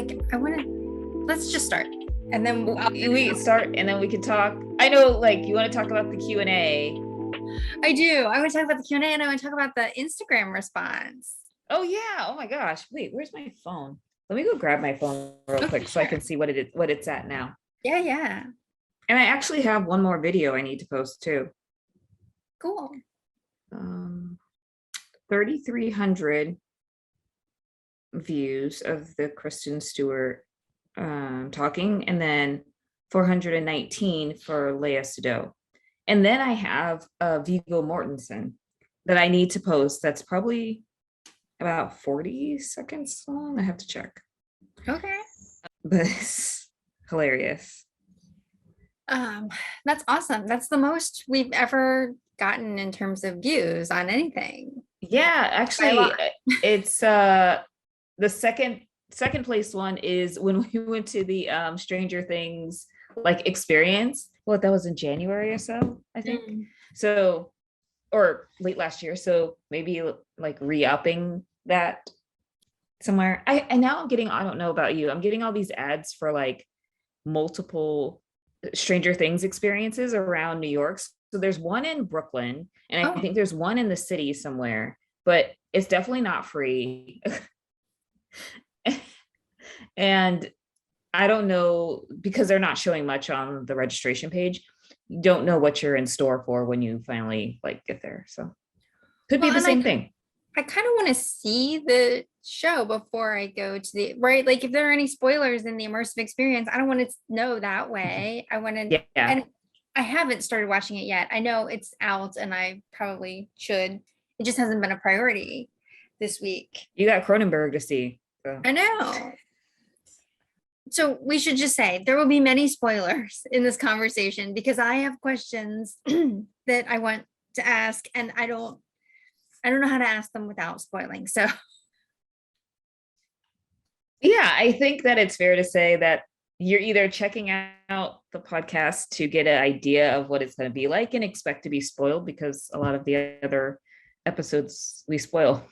like, let's just start. And then we start and then we can talk. I know, like, you want to talk about the Q&A. I do. I want to talk about the Q&A and I want to talk about the Instagram response. Oh yeah. Oh my gosh. Wait, where's my phone? Let me go grab my phone real quick so I can see what it's at now. Yeah. And I actually have one more video I need to post too. Cool. 3,300 views of the Kristen Stewart talking, and then 419 for Leia Sado. And then I have Viggo Mortensen that I need to post. That's probably about 40 seconds long. I have to check. Okay. But it's hilarious. That's awesome. That's the most we've ever gotten in terms of views on anything. Yeah, actually, it's the second place one is when we went to the Stranger Things like experience. Well, that was in January or so, I think. So, or late last year. So maybe like re-upping that somewhere. And now I'm getting, I don't know about you, I'm getting all these ads for like multiple Stranger Things experiences around New York. So there's one in Brooklyn, and I think there's one in the city somewhere, but it's definitely not free. And I don't know, because they're not showing much on the registration page. You don't know what you're in store for when you finally like get there. So could be the same thing. I kind of want to see the show before I go to the right. Like if there are any spoilers in the immersive experience, I don't want to know that way. I want to, and I haven't started watching it yet. I know it's out and I probably should. It just hasn't been a priority this week. You got Cronenberg to see. So. I know. So we should just say there will be many spoilers in this conversation because I have questions that I want to ask and I don't know how to ask them without spoiling. So yeah, I think that it's fair to say that you're either checking out the podcast to get an idea of what it's going to be like and expect to be spoiled, because a lot of the other episodes we spoil.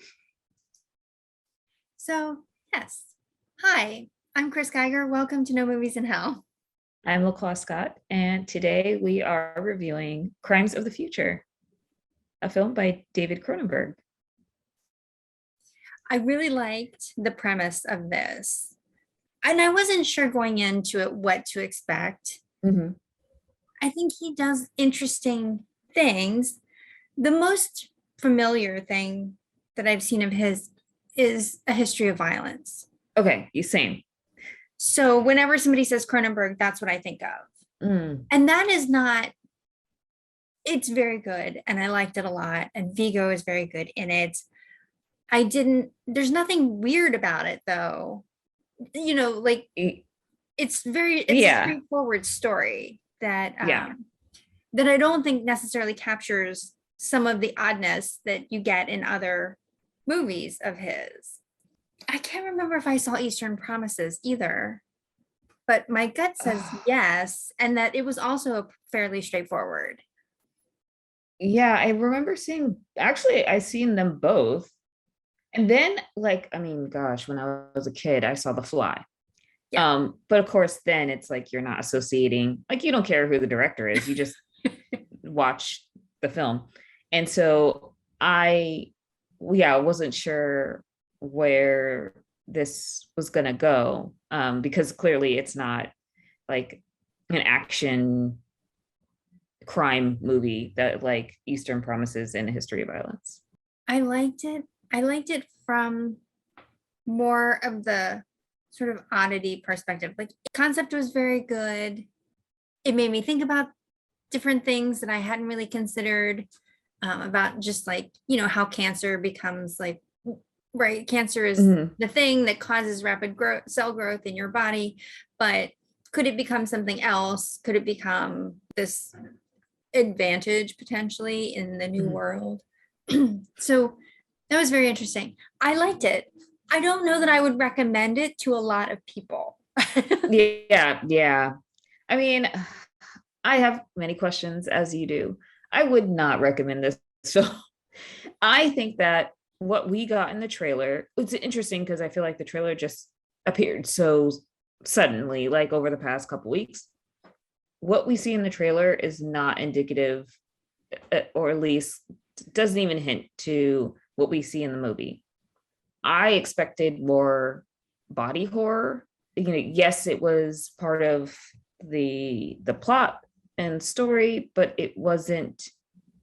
So yes. Hi, I'm Chris Geiger. Welcome to No Movies in Hell. I'm LaClaw Scott, and today we are reviewing Crimes of the Future, a film by David Cronenberg. I really liked the premise of this. And I wasn't sure going into it what to expect. Mm-hmm. I think he does interesting things. The most familiar thing that I've seen of his is A History of Violence. Okay, same. So whenever somebody says Cronenberg, that's what I think of. And that is not, it's very good. And I liked it a lot. And Viggo is very good in it. There's nothing weird about it though. You know, like it's a straightforward story that that I don't think necessarily captures some of the oddness that you get in other movies of his. I can't remember if I saw Eastern Promises either, but my gut says yes, and that it was also fairly straightforward. Yeah, I remember I've seen them both. And then, like, I mean, gosh, when I was a kid, I saw The Fly. Yeah. But of course, then it's like you're not associating, like, you don't care who the director is, you just watch the film. And so I wasn't sure where this was going to go, because clearly it's not like an action crime movie that like Eastern Promises and A History of Violence. I liked it from more of the sort of oddity perspective. Like the concept was very good. It made me think about different things that I hadn't really considered, about just like, you know, how cancer becomes like, right, cancer is the thing that causes rapid cell growth in your body, but could it become something else? Could it become this advantage potentially in the new world? So that was very interesting. I liked it. I don't know that I would recommend it to a lot of people. Yeah. I mean, I have many questions, as you do. I would not recommend this. So I think that what we got in the trailer, it's interesting because I feel like the trailer just appeared so suddenly, like over the past couple weeks. What we see in the trailer is not indicative, or at least doesn't even hint to what we see in the movie. I expected more body horror. Yes, it was part of the plot and story, but it wasn't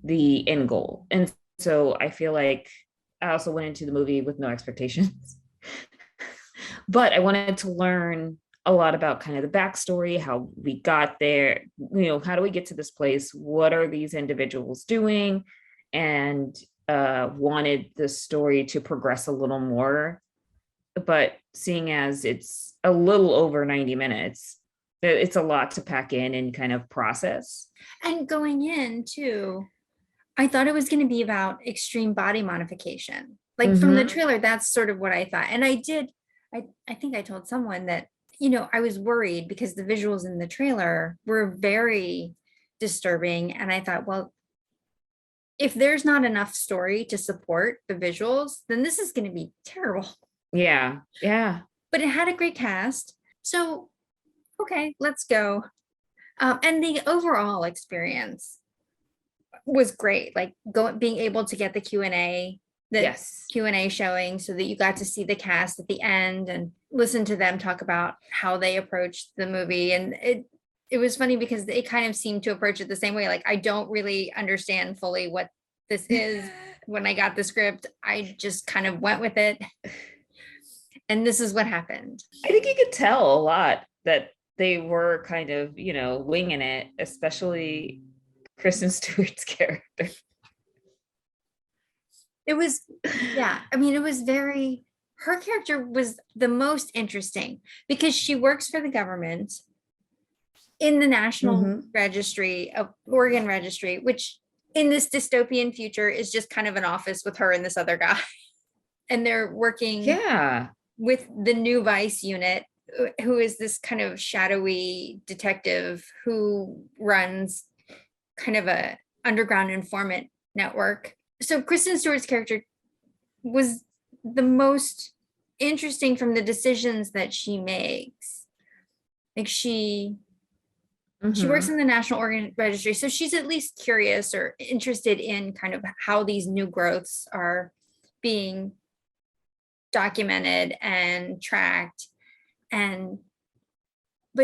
the end goal. And so I feel like I also went into the movie with no expectations. But I wanted to learn a lot about kind of the backstory, how we got there, how do we get to this place? What are these individuals doing? And wanted the story to progress a little more. But seeing as it's a little over 90 minutes, it's a lot to pack in and kind of process. And going in too, I thought it was going to be about extreme body modification. Like from the trailer, that's sort of what I thought. And I think I told someone that, I was worried because the visuals in the trailer were very disturbing. And I thought, well, if there's not enough story to support the visuals, then this is going to be terrible. Yeah. Yeah. But it had a great cast. So, okay, let's go. And the overall experience was great. Like being able to get the Q&A, Yes. Q&A showing, so that you got to see the cast at the end and listen to them talk about how they approached the movie. And it was funny because it kind of seemed to approach it the same way. Like, I don't really understand fully what this is. When I got the script, I just kind of went with it. And this is what happened. I think you could tell a lot that they were kind of, winging it, especially Kristen Stewart's character. It was, yeah. I mean, her character was the most interesting because she works for the government in the National Registry of Oregon Registry, which in this dystopian future is just kind of an office with her and this other guy. And they're working with the new Vice unit, who is this kind of shadowy detective who runs kind of a underground informant network. So Kristen Stewart's character was the most interesting from the decisions that she makes. Like she works in the National Oregon Registry, so she's at least curious or interested in kind of how these new growths are being documented and tracked. But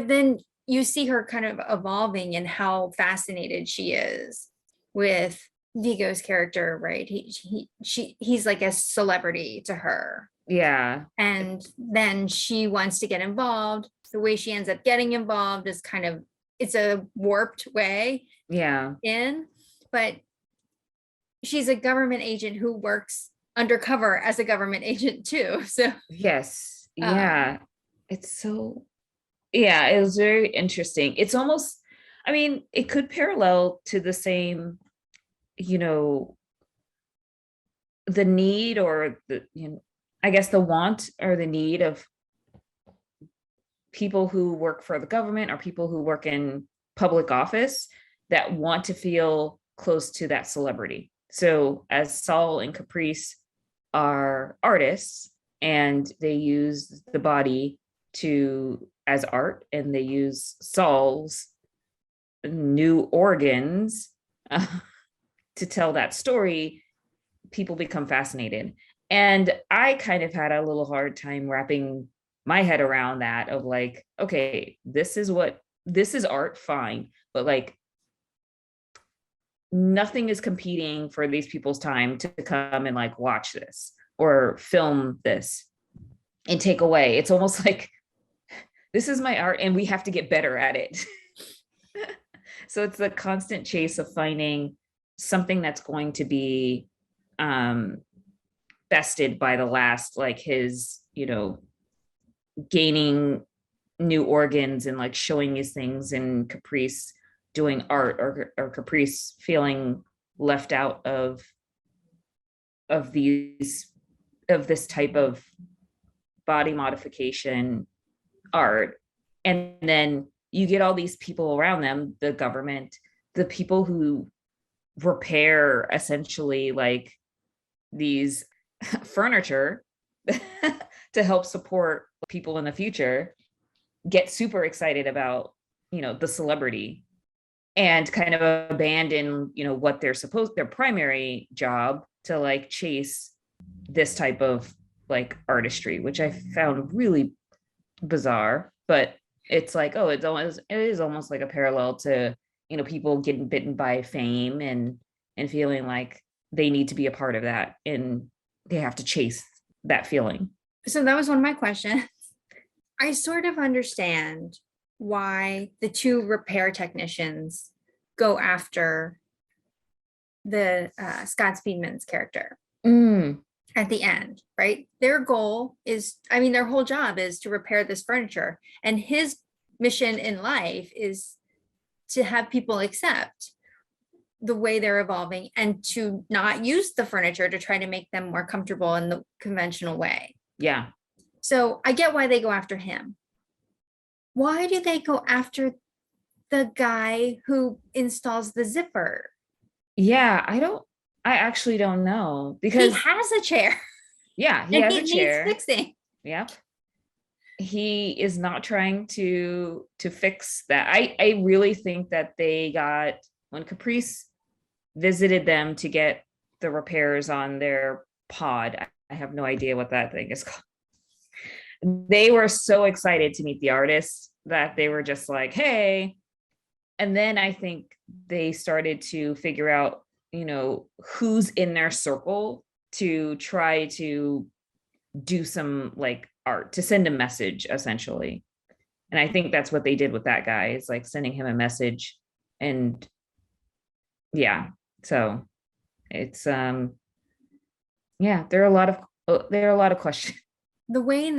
then you see her kind of evolving and how fascinated she is with Viggo's character, right? He's like a celebrity to her. Yeah. And then she wants to get involved. The way she ends up getting involved is kind of, it's a warped way. Yeah. But she's a government agent who works undercover as a government agent too. So yes. Yeah. It's so, yeah, it was very interesting. It's almost, I mean, it could parallel to the same, the need or the, I guess the want or the need of people who work for the government or people who work in public office that want to feel close to that celebrity. So as Saul and Caprice are artists and they use the body as art, and they use Saul's new organs to tell that story, people become fascinated. And I kind of had a little hard time wrapping my head around that of like, okay, this is art, fine, but like nothing is competing for these people's time to come and like watch this or film this and take away. It's almost like, this is my art and we have to get better at it. So it's the constant chase of finding something that's going to be bested by the last, like his, gaining new organs and like showing these things, and Caprice doing art, or Caprice feeling left out of this type of body modification art. And then you get all these people around them, the government, the people who repair essentially like these furniture to help support people in the future get super excited about, the celebrity and kind of abandon, what their primary job to like chase this type of like artistry, which I found really bizarre. But it's like, oh, it is almost like a parallel to, people getting bitten by fame and feeling like they need to be a part of that and they have to chase that feeling. So that was one of my questions. I sort of understand why the two repair technicians go after the Scott Speedman's character at the end, right? Their goal is, their whole job is to repair this furniture, and his mission in life is to have people accept the way they're evolving and to not use the furniture to try to make them more comfortable in the conventional way. Yeah. So I get why they go after him. Why do they go after the guy who installs the zipper? Yeah, I actually don't know, because he has a chair. Yeah, he has a chair. Needs fixing. Yep. He is not trying to fix that. I really think that they got, when Caprice visited them to get the repairs on their pod, I have no idea what that thing is called. They were so excited to meet the artist that they were just like, hey. And then I think they started to figure out, who's in their circle to try to do some like art, to send a message essentially. And I think that's what they did with that guy, is like sending him a message. And yeah, so it's there are a lot of questions. The way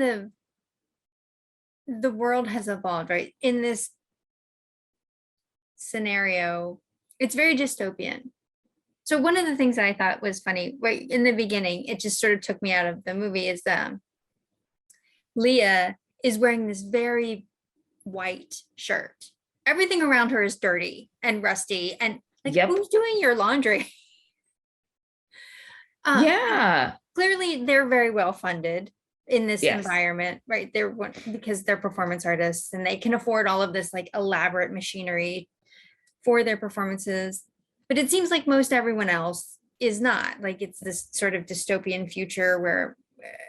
the world has evolved, right? In this scenario, it's very dystopian. So one of the things that I thought was funny, right in the beginning, it just sort of took me out of the movie, is Leah is wearing this very white shirt. Everything around her is dirty and rusty, and like, yep. Who's doing your laundry? Yeah. Clearly, they're very well funded in this environment, right? Because they're performance artists and they can afford all of this like elaborate machinery for their performances. But it seems like most everyone else is not. Like, it's this sort of dystopian future where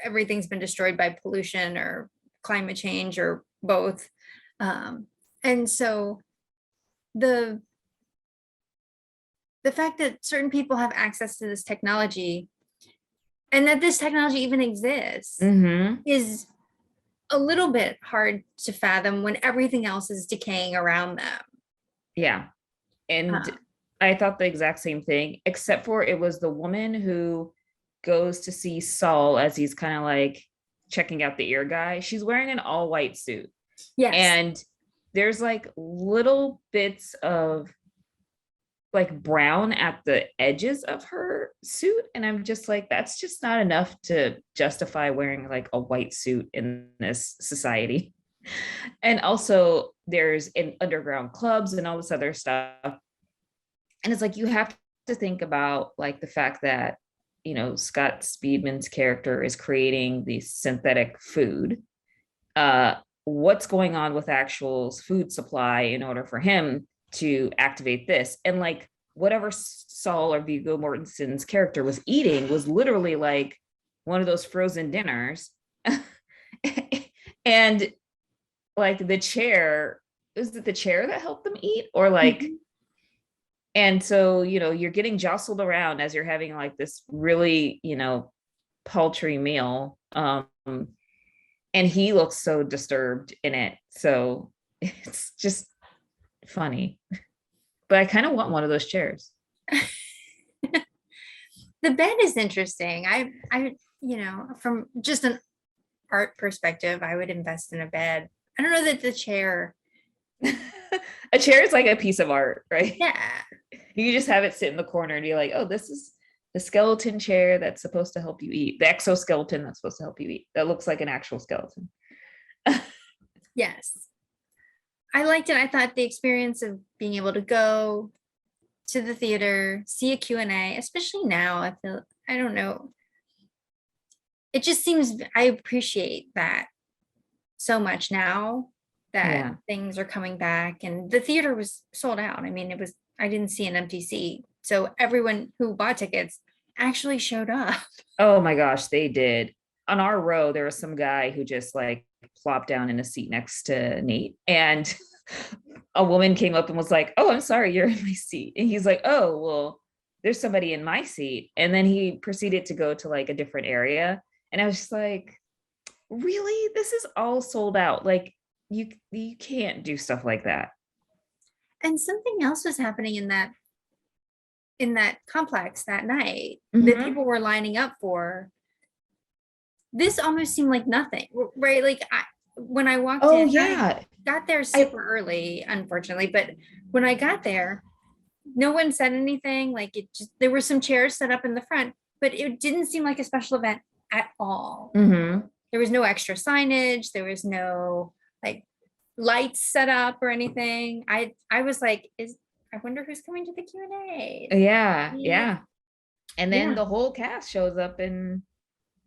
everything's been destroyed by pollution or climate change or both. And so the fact that certain people have access to this technology and that this technology even exists is a little bit hard to fathom when everything else is decaying around them. Yeah. And I thought the exact same thing, except for it was the woman who goes to see Saul as he's kind of like checking out the ear guy. She's wearing an all white suit. Yes. And there's like little bits of like brown at the edges of her suit. And I'm just like, that's just not enough to justify wearing like a white suit in this society. And also there's underground clubs and all this other stuff. And it's like, you have to think about like the fact that, Scott Speedman's character is creating the synthetic food. What's going on with actual food supply in order for him to activate this? And like whatever Saul or Viggo Mortensen's character was eating was literally like one of those frozen dinners. And like the chair, is it the chair that helped them eat, or like and so you're getting jostled around as you're having like this really paltry meal, and he looks so disturbed in it, so it's just funny. But I kind of want one of those chairs. The bed is interesting. I from just an art perspective, I would invest in a bed. I don't know that the chair a chair is like a piece of art, right? Yeah. You just have it sit in the corner and be like, oh, this is the skeleton chair that's supposed to help you eat. The exoskeleton that's supposed to help you eat. That looks like an actual skeleton. Yes. I liked it. I thought the experience of being able to go to the theater, see a Q&A, especially now, I don't know. it just seems, I appreciate that so much now that Yeah. things are coming back, and the theater was sold out. I mean, I didn't see an empty seat. So everyone who bought tickets actually showed up. Oh my gosh, they did. On our row, there was some guy who just like plopped down in a seat next to Nate. And a woman came up and was like, "Oh, I'm sorry, you're in my seat." And he's like, "Oh, well, there's somebody in my seat." And then he proceeded to go to like a different area. And I was just like, really? This is all sold out. Like you can't do stuff like that. And something else was happening in that complex that night that Mm-hmm. people were lining up for. This almost seemed like nothing, right? Like when I walked Oh in, I yeah. got there I super early, unfortunately, but when I got there, no one said anything. Like it just, there were some chairs set up in the front, but it didn't seem like a special event at all. mm-hmm. There was no extra signage. There was no like lights set up or anything. I was like, I wonder who's coming to the Q&A. Yeah, Yeah. yeah. And then Yeah. the whole cast shows up and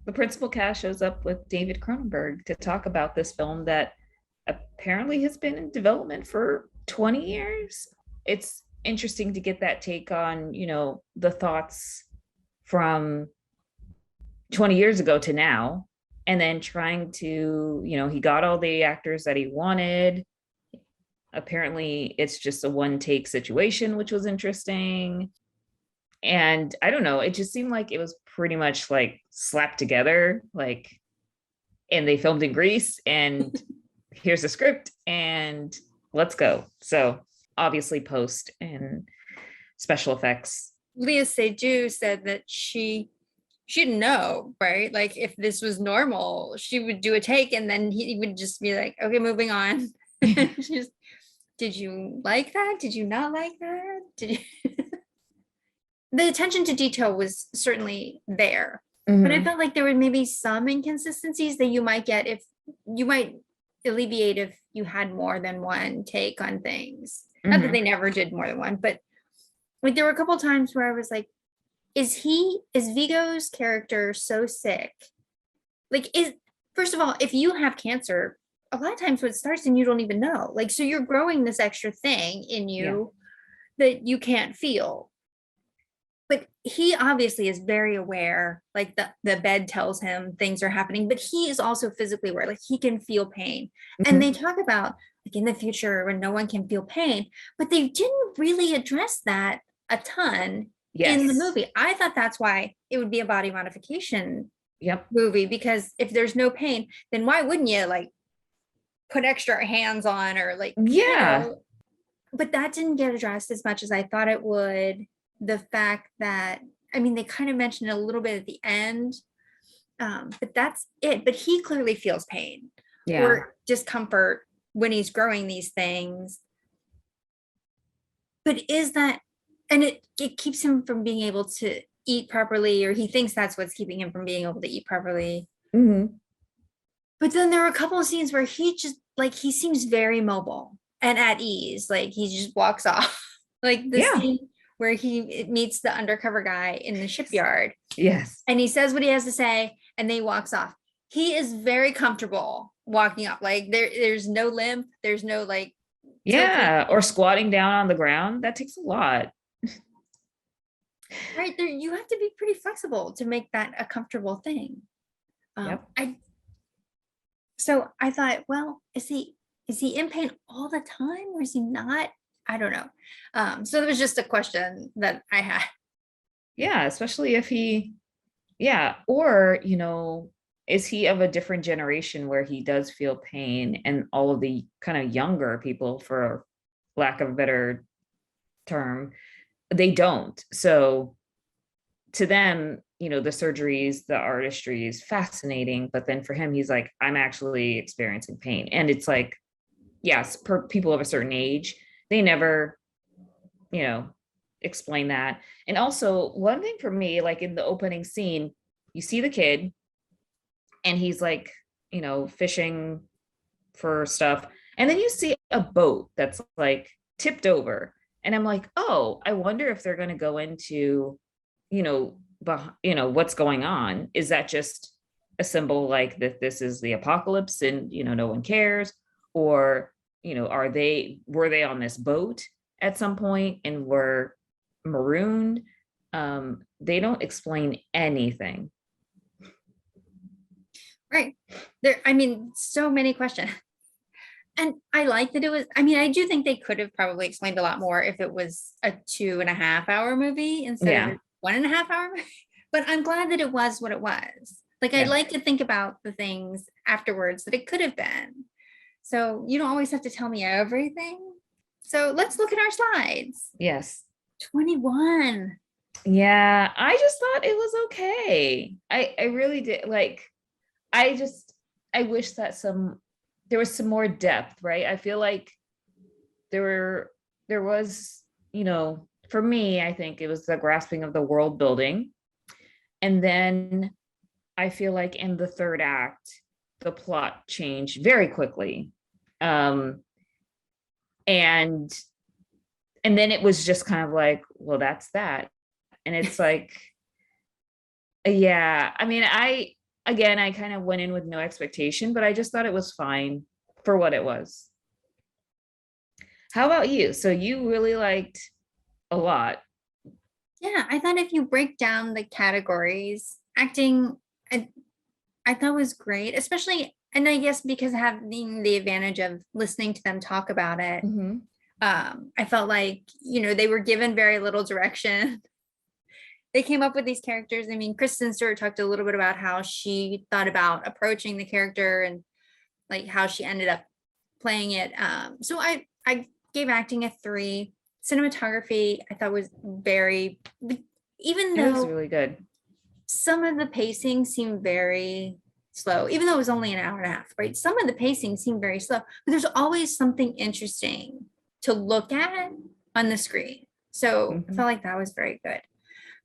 the principal cast shows up with David Cronenberg to talk about this film that apparently has been in development for 20 years. It's interesting to get that take on, the thoughts from 20 years ago to now, and then trying to, he got all the actors that he wanted. Apparently, it's just a one take situation, which was interesting. And I don't know, it just seemed like it was pretty much like slapped together, like, and they filmed in Greece, and here's a script, and let's go. So obviously, post and special effects. Leah Seydoux said that she didn't know, right? Like if this was normal, she would do a take and then he would just be like, okay, moving on. She's, did you like that? Did you not like that? Did you? The attention to detail was certainly there, but I Mm-hmm. felt like there were maybe some inconsistencies that you might get if you might alleviate if you had more than one take on things. Not that Mm-hmm. they never did more than one, but like there were a couple times where I was like, is Vigo's character so sick? Like, is first of all, if you have cancer, a lot of times what starts and you don't even know. Like, so you're growing this extra thing in Yeah. you that you can't feel. But he obviously is very aware, like the bed tells him things are happening, but he is also physically aware, like he can feel pain. And Mm-hmm. they talk about like in the future when no one can feel pain, but they didn't really address that a ton in the Yes. movie. I thought that's why it would be a body modification Yep. movie, because if there's no pain, then why wouldn't you like put extra hands on or like, Yeah. but that didn't get addressed as much as I thought it would. The fact that, I mean, they kind of mentioned it a little bit at the end, but that's it. But he clearly feels pain Yeah. or discomfort when he's growing these things. But is that, and it keeps him from being able to eat properly, or he thinks that's what's keeping him from being able to eat properly. Mm-hmm. But then there are a couple of scenes where he just like he seems very mobile and at ease. Like he just walks off. Like the Yeah. scene where he meets the undercover guy in the shipyard Yes. and he says what he has to say and then he walks off. He is very comfortable walking up. Like there's no limp, there's no like tilting. Yeah. Or squatting down on the ground. That takes a lot. Right there, you have to be pretty flexible to make that a comfortable thing. Yep. I So I thought, well, is he in pain all the time or is he not? I don't know. So it was just a question that I had. Yeah. Especially if yeah. Or, is he of a different generation where he does feel pain and all of the kind of younger people, for lack of a better term, they don't. So to them, the surgeries, the artistry is fascinating, but then for him, he's like, I'm actually experiencing pain. And it's like, yes, per people of a certain age, they never, you know, explain that. And also, one thing for me, like in the opening scene, you see the kid and he's like, fishing for stuff. And then you see a boat that's like tipped over. And I'm like, oh, I wonder if they're going to go into, what's going on. Is that just a symbol like that this is the apocalypse and no one cares, or were they on this boat at some point and were marooned? They don't explain anything. Right. There, I mean, so many questions. And I like that it was, I mean, I do think they could have probably explained a lot more if it was a 2.5 hour movie instead of Yeah. a 1.5 hour movie. But I'm glad that it was what it was. Like, I Yeah. like to think about the things afterwards that it could have been. So you don't always have to tell me everything. So let's look at our slides. Yes. 21. Yeah, I just thought it was okay. I really did. Like, I wish that there was some more depth, right? I feel like there was, for me, I think it was the grasping of the world building. And then I feel like in the third act, the plot changed very quickly. And then it was just kind of like, well, that's that. And it's like, yeah, I mean, I kind of went in with no expectation, but I just thought it was fine for what it was. How about you? So you really liked a lot. Yeah, I thought if you break down the categories, acting, I thought was great, especially, and I guess because having the advantage of listening to them talk about it, Mm-hmm. I felt like, they were given very little direction. They came up with these characters. I mean, Kristen Stewart talked a little bit about how she thought about approaching the character and like how she ended up playing it. So I gave acting a 3. Cinematography I thought was very, even It was though really good. some of the pacing seemed very slow, even though it was only an hour and a half, right? Some of the pacing seemed very slow, but there's always something interesting to look at on the screen. So I Mm-hmm. felt like that was very good.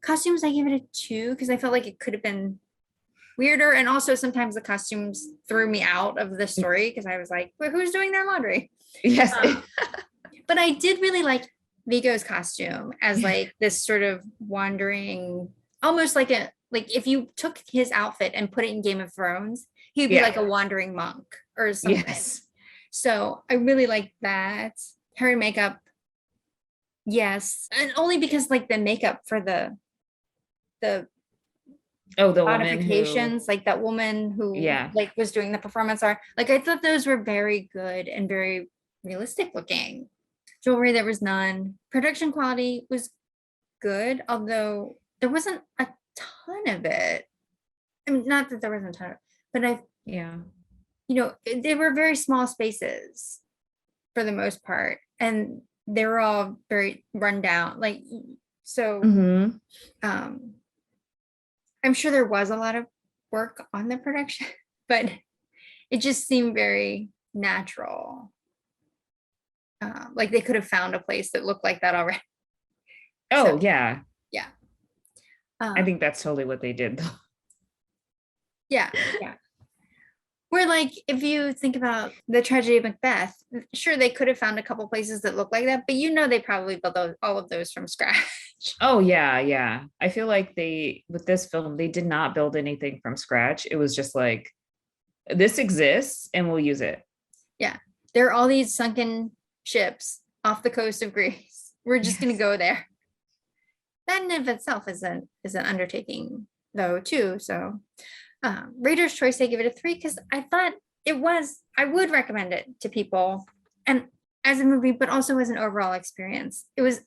Costumes, I gave it a 2 because I felt like it could have been weirder. And also sometimes the costumes threw me out of the story because I was like, well, who's doing their laundry? Yes. But I did really like Vigo's costume as like this sort of wandering, almost like if you took his outfit and put it in Game of Thrones, he'd be like a wandering monk or something. Yes. So I really like that. Hair and makeup, yes. And only because like the makeup for the the woman who, modifications, like that woman who like was doing the performance art, like I thought those were very good and very realistic looking. Jewelry, there was none. Production quality was good, although there wasn't a ton of it. I mean, not that there wasn't a ton of it, but they were very small spaces for the most part, and they were all very run down. Like, so mm-hmm. I'm sure there was a lot of work on the production, but it just seemed very natural. Like they could have found a place that looked like that already. Oh, so, yeah. Yeah. I think that's totally what they did, though. Yeah. Where, like, if you think about the tragedy of Macbeth, sure, they could have found a couple places that look like that, but they probably built all of those from scratch. Oh, yeah. I feel like with this film, they did not build anything from scratch. It was just like, this exists and we'll use it. Yeah. There are all these sunken ships off the coast of Greece. We're just going to go there. That in of itself is an undertaking, though, too. So Reader's Choice, I give it a 3 because I thought I would recommend it to people, and as a movie, but also as an overall experience. It was,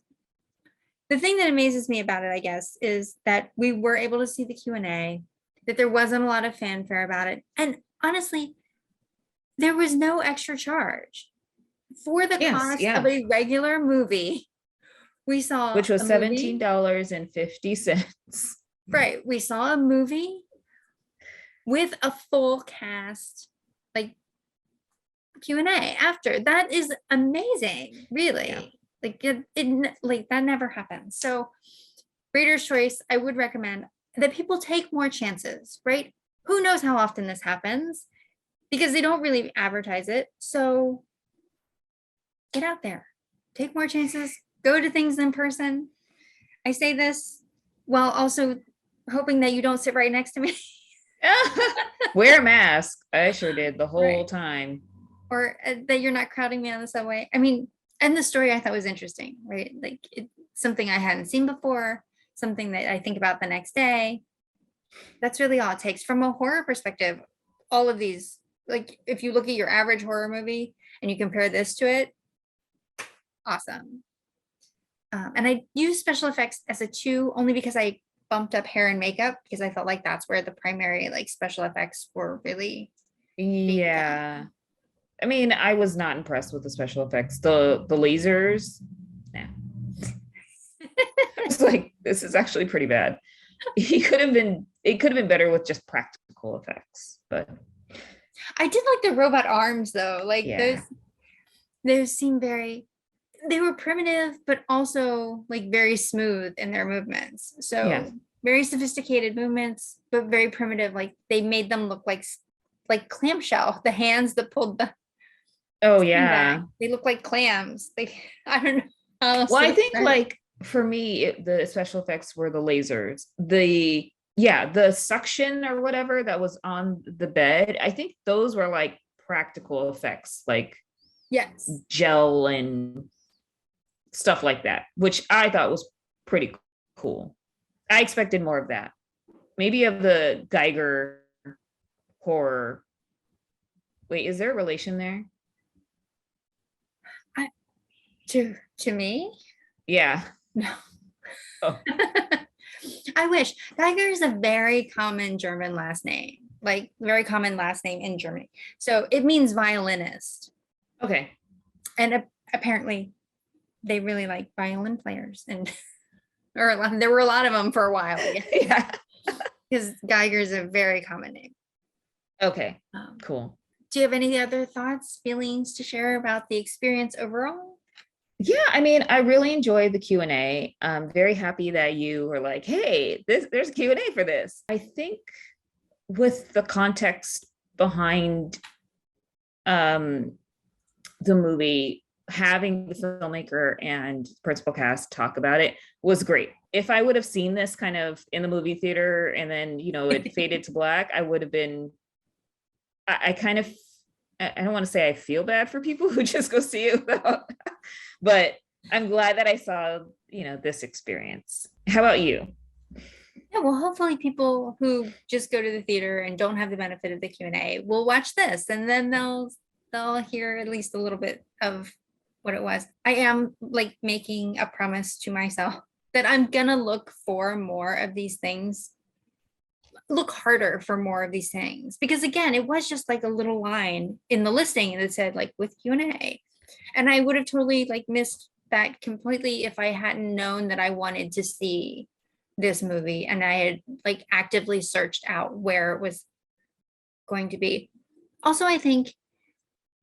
the thing that amazes me about it, I guess, is that we were able to see the Q&A, that there wasn't a lot of fanfare about it. And honestly, there was no extra charge for the cost of a regular movie. We saw, which was $17.50. Right. We saw a movie with a full cast, like Q&A after. That is amazing, really. Yeah. Like it like that never happens. So Reader's Choice, I would recommend that people take more chances, right? Who knows how often this happens, because they don't really advertise it. So get out there, take more chances, go to things in person. I say this while also hoping that you don't sit right next to me. Wear a mask. I sure did the whole Right. time. Or that you're not crowding me on the subway. I mean, and the story I thought was interesting, right? Like something I hadn't seen before, something that I think about the next day. That's really all it takes from a horror perspective. All of these, like if you look at your average horror movie and you compare this to it, awesome. And I use special effects as a two only because I bumped up hair and makeup because I felt like that's where the primary like special effects were really being done. Yeah. I mean, I was not impressed with the special effects. The lasers, nah. I was like, this is actually pretty bad. It could have been better with just practical effects, but I did like the robot arms though. Like yeah. those seem very they were primitive, but also like very smooth in their movements. Yeah. So very sophisticated movements, but very primitive. Like they made them look like clamshell. The hands that pulled the Oh spring bag, yeah. they look like clams. They I don't know how else Well, to I think describe it. like for me, the special effects were the lasers. The suction or whatever that was on the bed. I think those were like practical effects, like Yes. gel and stuff like that, which I thought was pretty cool. I expected more of that. Maybe of the Geiger horror. Wait, is there a relation there? I, to me, Yeah. no. Oh, I wish. Geiger is a very common German last name, like very common last name in Germany. So it means violinist. okay. And apparently they really like violin players and there were a lot of them for a while, yeah, Yeah. because Geiger is a very common name. Okay. Um, Cool. do you have any other thoughts, feelings to share about the experience overall? Yeah, I mean, I really enjoyed the Q&A. I'm very happy that you were like, "Hey, there's a Q&A for this." I think with the context behind um the movie, having the filmmaker and principal cast talk about it was great. If I would have seen this kind of in the movie theater and then, it faded to black, I would have been I kind of I don't want to say I feel bad for people who just go see it without, but I'm glad that I saw, this experience. How about you? Yeah, well, hopefully people who just go to the theater and don't have the benefit of the Q&A will watch this and then they'll hear at least a little bit of what it was. I am like making a promise to myself that I'm gonna look for more of these things, look harder for more of these things. Because again, it was just like a little line in the listing that said like with Q&A. And I would have totally like missed that completely if I hadn't known that I wanted to see this movie and I had like actively searched out where it was going to be. Also, I think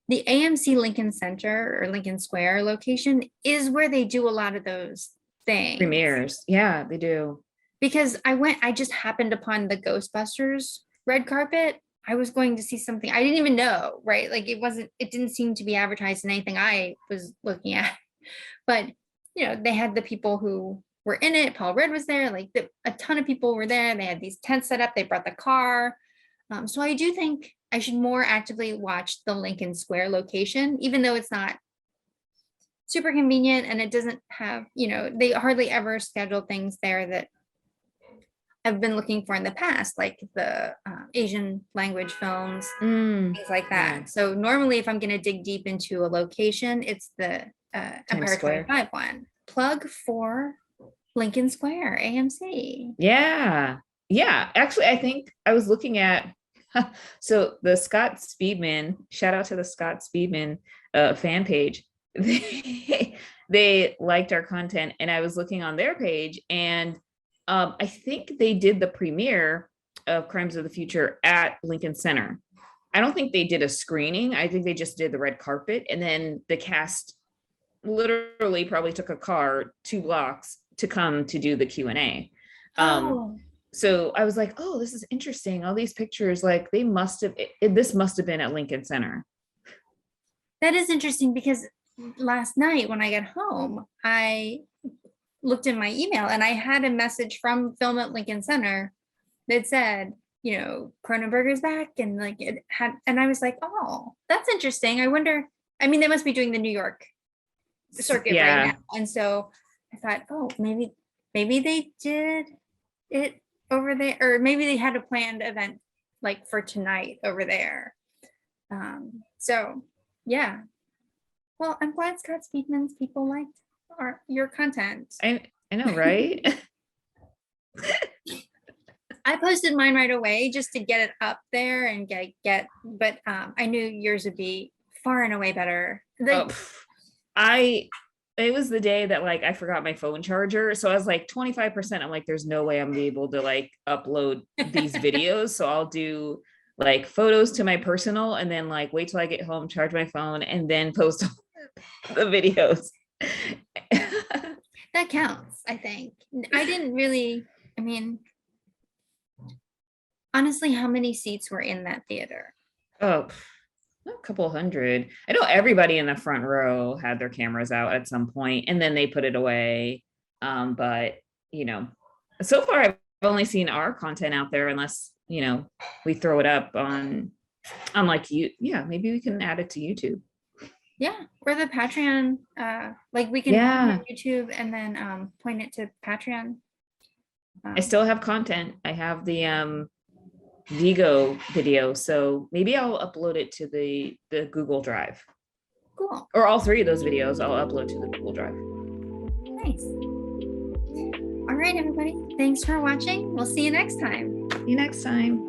the AMC Lincoln Center or Lincoln Square location is where they do a lot of those things. Premieres. Yeah, they do. Because I just happened upon the Ghostbusters red carpet. I was going to see something I didn't even know, right? Like it didn't seem to be advertised in anything I was looking at. But, they had the people who were in it. Paul Rudd was there, like a ton of people were there. They had these tents set up, they brought the car. So I do think I should more actively watch the Lincoln Square location, even though it's not super convenient and it doesn't have, they hardly ever schedule things there that I've been looking for in the past, like the Asian language films, things like Yeah. that. So normally, if I'm going to dig deep into a location, it's the Times Empire Square. 25 one. Plug for Lincoln Square, AMC. Yeah. Yeah. Actually, I think I was looking at so the Scott Speedman, shout out to the Scott Speedman fan page. They liked our content, and I was looking on their page, and I think they did the premiere of Crimes of the Future at Lincoln Center. I don't think they did a screening. I think they just did the red carpet, and then the cast literally probably took a car 2 blocks to come to do the Q&A. Oh, So I was like, oh, this is interesting. All these pictures, like this must have been at Lincoln Center. that is interesting because last night when I got home, I looked in my email and I had a message from Film at Lincoln Center that said, Cronenberger's back, and like it had, and I was like, oh, that's interesting. I wonder. I mean, they must be doing the New York circuit right now, and so I thought, oh, maybe they did it over there, or maybe they had a planned event like for tonight over there. So yeah. Well, I'm glad Scott Speedman's people liked your content. I know, right? I posted mine right away just to get it up there and but I knew yours would be far and away better. It was the day that like I forgot my phone charger. So I was like 25%. I'm like, there's no way I'm gonna be able to like upload these videos. So I'll do like photos to my personal and then like wait till I get home, charge my phone, and then post the videos. That counts, I think. I didn't really, I mean, honestly, how many seats were in that theater? Oh, a couple hundred. I know everybody in the front row had their cameras out at some point and then they put it away. But so far I've only seen our content out there unless, we throw it up on like maybe we can add it to YouTube. Yeah, or the Patreon, like we can YouTube and then point it to Patreon. I still have content. I have the Vigo video, so maybe I'll upload it to the Google Drive. Cool. Or all 3 of those videos I'll upload to the Google Drive. Nice. All right, everybody. Thanks for watching. We'll see you next time. See you next time.